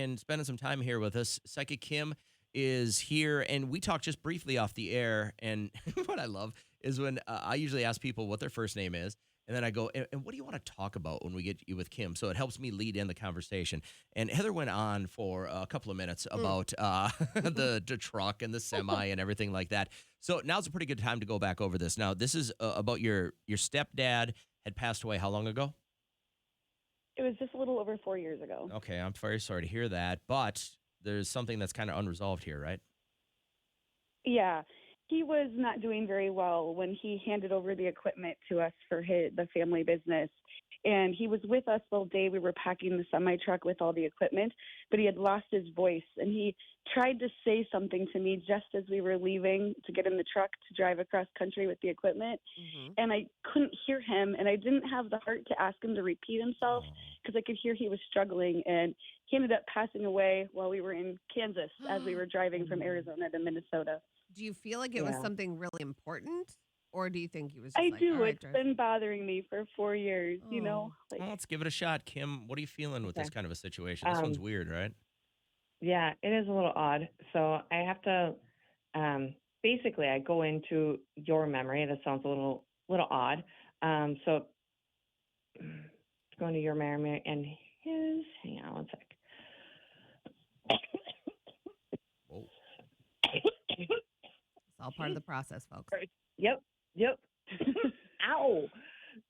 and spending some time here with us. Psychic Kim is here, and we talked just briefly off the air. And what I love is when I usually ask people what their first name is, and then I go, and what do you want to talk about when we get you with Kim? So it helps me lead in the conversation. And Heather went on for a couple of minutes about the truck and the semi and everything like that. So now's a pretty good time to go back over this. Now, this is about your stepdad had passed away how long ago? It was just a little over 4 years ago. Okay, I'm very sorry to hear that, but there's something that's kind of unresolved here, right? Yeah. He was not doing very well when he handed over the equipment to us for the family business. And he was with us the day we were packing the semi-truck with all the equipment, but he had lost his voice. And he tried to say something to me just as we were leaving to get in the truck to drive across country with the equipment. Mm-hmm. And I couldn't hear him, and I didn't have the heart to ask him to repeat himself because I could hear he was struggling. And he ended up passing away while we were in Kansas as we were driving from Arizona to Minnesota. Do you feel like it was something really important, or do you think he was I just do. all right, It's been bothering me for 4 years, you know? Well, let's give it a shot. Kim, what are you feeling with this kind of a situation? This one's weird, right? Yeah, it is a little odd. So I have to, basically, I go into your memory. That sounds a little odd. So going to your memory and his, hang on one sec. Whoa. It's all part of the process, folks. Yep. Ow,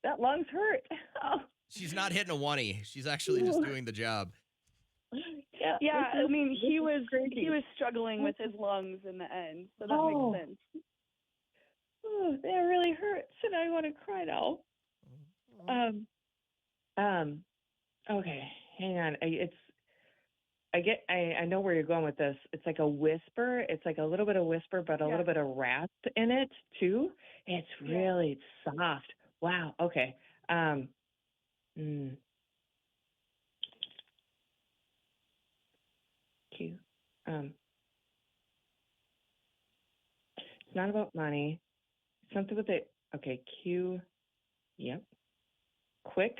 that lungs hurt. Oh. She's not hitting a 1-y. She's actually just doing the job. Yeah. I mean, he was struggling with his lungs in the end, so that makes sense. Oh, that really hurts, and I want to cry now. Okay, hang on. I know where you're going with this. It's like a whisper. It's like a little bit of whisper, but a little bit of rasp in it too. It's really soft. Wow. Okay. Q. It's not about money. Something with it. Okay. Q. Yep. Quick.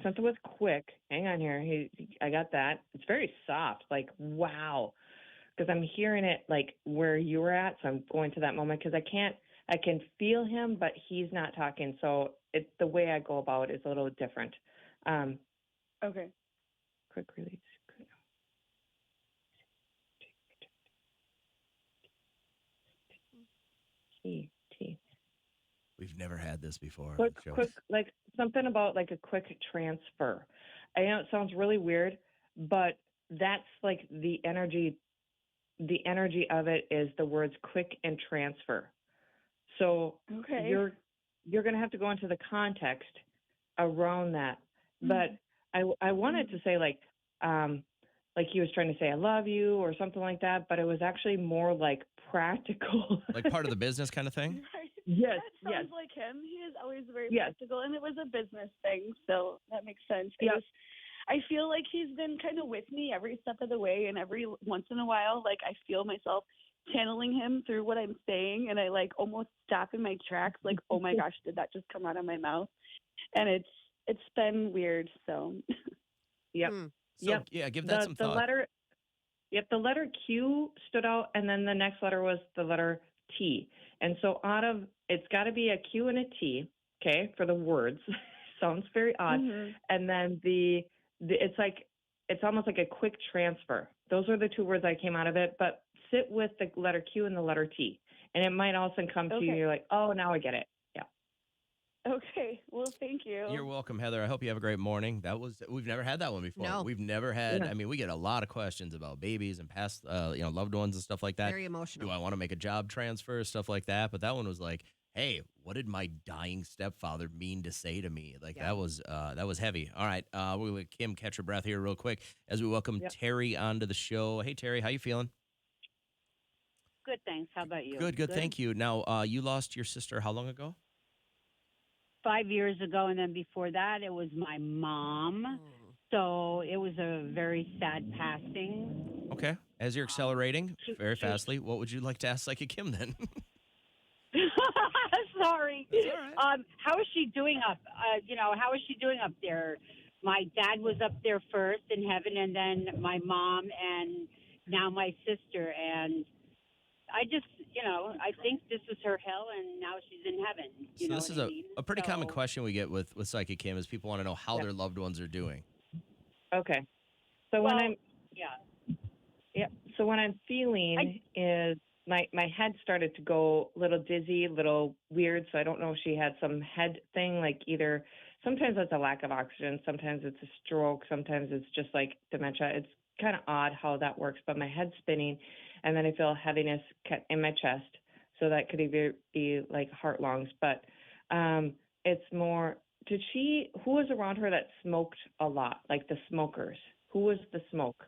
Something with quick. Hang on here. I got that. It's very soft. Like, wow. Because I'm hearing it like where you were at. So I'm going to that moment because I can feel him, but he's not talking. So the way I go about it is a little different. Okay. Quick release. T. We've never had this before. Quick, like something about like a quick transfer. I know it sounds really weird, but that's like the energy. The energy of it is the words quick and transfer. So you're going to have to go into the context around that. But I wanted to say like he was trying to say I love you or something like that, but it was actually more like practical. Like part of the business kind of thing? Right. Yes. That sounds like him. He is always very practical, and it was a business thing, so that makes sense. I feel like he's been kind of with me every step of the way, and every once in a while, like I feel myself channeling him through what I'm saying, and I like almost stop in my tracks, like, oh my gosh, did that just come out of my mouth? And it's been weird. So, yep. So, give that some thought. The letter Q stood out, and then the next letter was the letter T. And so it's got to be a Q and a T, okay, for the words. Sounds very odd. Mm-hmm. And then it's almost like a quick transfer. Those are the two words that came out of it. But sit with the letter Q and the letter T. And it might also come to you, you're like, oh, now I get it. Yeah. Okay. Well, thank you. You're welcome, Heather. I hope you have a great morning. We've never had that one before. No. We've never had, I mean, we get a lot of questions about babies and past, loved ones and stuff like that. Very emotional. Do I want to make a job transfer, stuff like that? But that one was like, hey, what did my dying stepfather mean to say to me? Like that was heavy. All right. We'll let Kim catch her breath here real quick as we welcome Terry onto the show. Hey, Terry, how you feeling? Good, thanks. How about you? Good. Thank you. Now, you lost your sister how long ago? 5 years ago, and then before that, it was my mom. So it was a very sad passing. Okay. As you're accelerating very fastly, what would you like to ask Psychic Kim then? Sorry. That's all right. How is she doing up? How is she doing up there? My dad was up there first in heaven, and then my mom, and now my sister. And I just, I think this was her hell, and now she's in heaven. You So know this what is I a, mean? a pretty common So, question we get with Psychic Kim is people want to know how Yeah. their loved ones are doing. Okay. So well, when I'm yeah. Yep. So what I'm feeling is my head started to go a little dizzy, a little weird. So I don't know if she had some head thing, like either sometimes it's a lack of oxygen, sometimes it's a stroke, sometimes it's just like dementia. It's kind of odd how that works, but my head's spinning, and then I feel heaviness in my chest. So that could either be like heart lungs, but it's more. Who was around her that smoked a lot, like the smokers? Who was the smoke?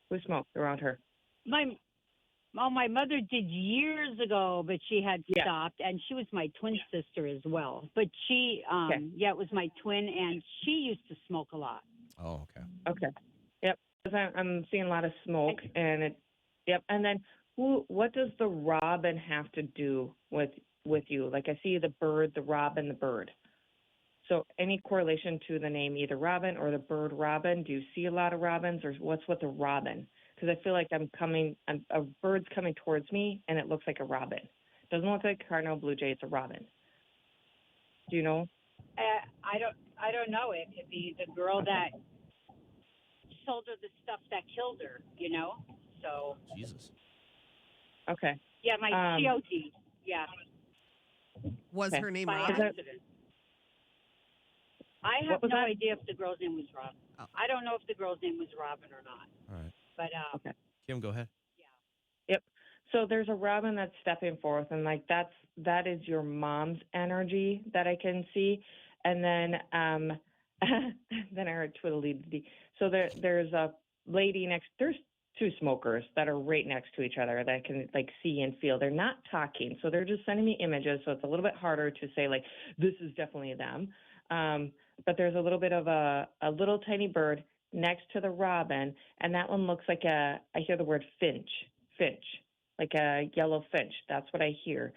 Who smoked around her? My mother did years ago, but she had Yeah. stopped, and she was my twin sister as well. But she, Okay. it was my twin, and she used to smoke a lot. Oh, okay. Okay. Yep. 'Cause I'm seeing a lot of smoke, and yep. And then what does the robin have to do with you? Like I see the bird, the robin, the bird. So any correlation to the name either Robin or the bird Robin? Do you see a lot of robins, or what's with the robin? Because I feel like a bird's coming towards me, and it looks like a robin. Doesn't look like a cardinal blue jay. It's a robin. Do you know? I don't know. It could be the girl that sold her the stuff that killed her. So Jesus. Okay. yeah, my COT. Yeah, Was Okay. her name by Robin? accident. I have What was no that? idea if the girl's name was Robin. Oh. I don't know if the girl's name was Robin or not. All right. But Okay. Kim, go ahead. Yep. So there's a robin that's stepping forth, and like that is your mom's energy that I can see, and then then I heard twiddly. So there's a lady there's two smokers that are right next to each other that I can like see and feel. They're not talking, so they're just sending me images. So it's a little bit harder to say like this is definitely them. But there's a little bit of a little tiny bird next to the robin, and that one looks like I hear the word finch, like a yellow finch. That's what I hear.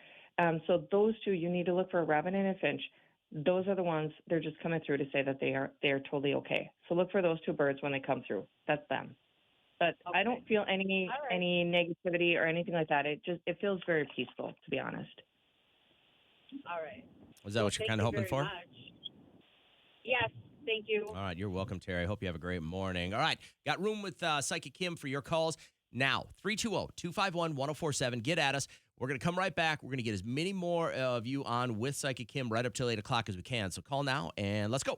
So those two, you need to look for a robin and a finch. Those are the ones. They're just coming through to say that they are totally okay. So look for those two birds when they come through. That's them. But Okay. I don't feel any All right. any negativity or anything like that. It feels very peaceful, to be honest. all right. Was that what you're Thank kind of you hoping very for? much. Yes, thank you. All right. You're welcome, Terry. I hope you have a great morning. All right. Got room with Psychic Kim for your calls now. 320-251-1047. Get at us. We're going to come right back. We're going to get as many more of you on with Psychic Kim right up till 8 o'clock as we can. So call now and let's go.